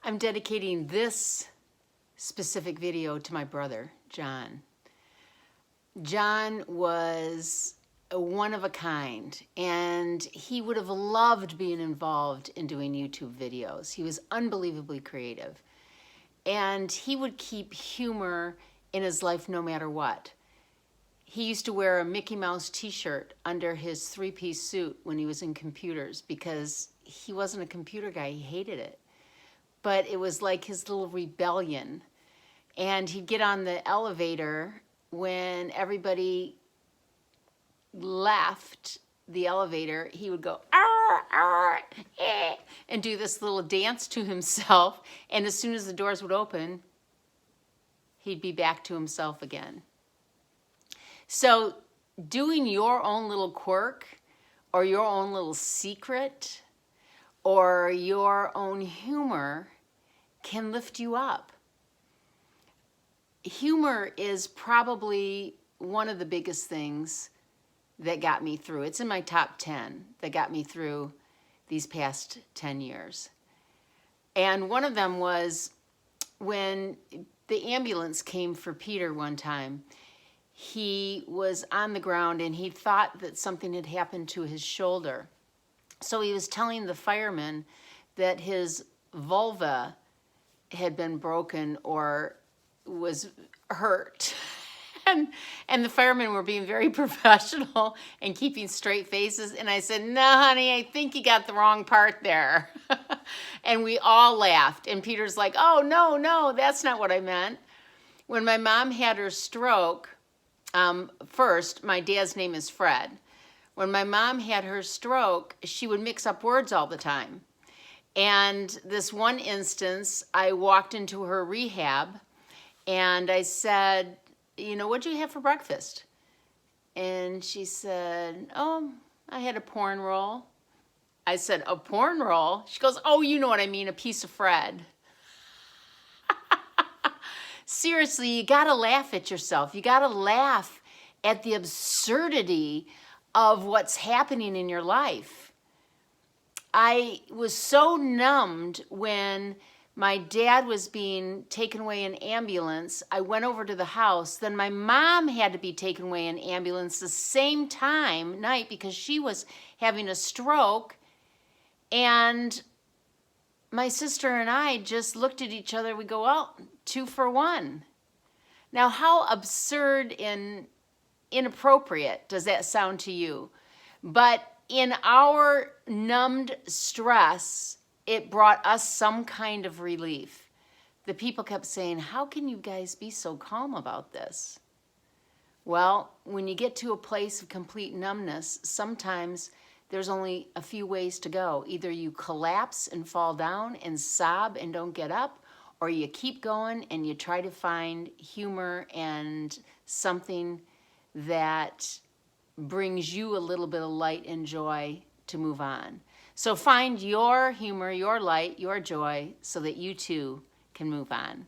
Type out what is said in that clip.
I'm dedicating this specific video to my brother, John. John was one of a kind, and he would have loved being involved in doing YouTube videos. He was unbelievably creative, and he would keep humor in his life no matter what. He used to wear a Mickey Mouse t-shirt under his three-piece suit when he was in computers because he wasn't a computer guy. He hated it. But it was like his little rebellion. And he'd get on the elevator when everybody left the elevator. He would go, "Arr, arr, eh," and do this little dance to himself. And as soon as the doors would open, he'd be back to himself again. So doing your own little quirk or your own little secret or your own humor can lift you up. Humor is probably one of the biggest things that got me through. It's in my top 10 that got me through these past 10 years. And one of them was when the ambulance came for Peter one time. He was on the ground and he thought that something had happened to his shoulder. So he was telling the firemen that his vulva had been broken or was hurt. And the firemen were being very professional and keeping straight faces. And I said, "No, honey, I think you got the wrong part there." And we all laughed. And Peter's like, "Oh, no, that's not what I meant." When my mom had her stroke, first, my dad's name is Fred. When my mom had her stroke, she would mix up words all the time. And this one instance, I walked into her rehab and I said, "What'd you have for breakfast?" And she said, "Oh, I had a porn roll." I said, "A porn roll?" She goes, "Oh, you know what I mean, a piece of Fred." Seriously, you gotta laugh at yourself. You gotta laugh at the absurdity of what's happening in your life. I was so numbed when my dad was being taken away in ambulance. I went over to the house. Then my mom had to be taken away in ambulance the same night because she was having a stroke. And my sister and I just looked at each other. We go, "Well, 2 for 1. Now, how absurd and inappropriate does that sound to you? But in our numbed stress, it brought us some kind of relief. The people kept saying, "How can you guys be so calm about this?" Well, when you get to a place of complete numbness, sometimes there's only a few ways to go. Either you collapse and fall down and sob and don't get up, or you keep going and you try to find humor and something that brings you a little bit of light and joy to move on. So find your humor, your light, your joy, so that you too can move on.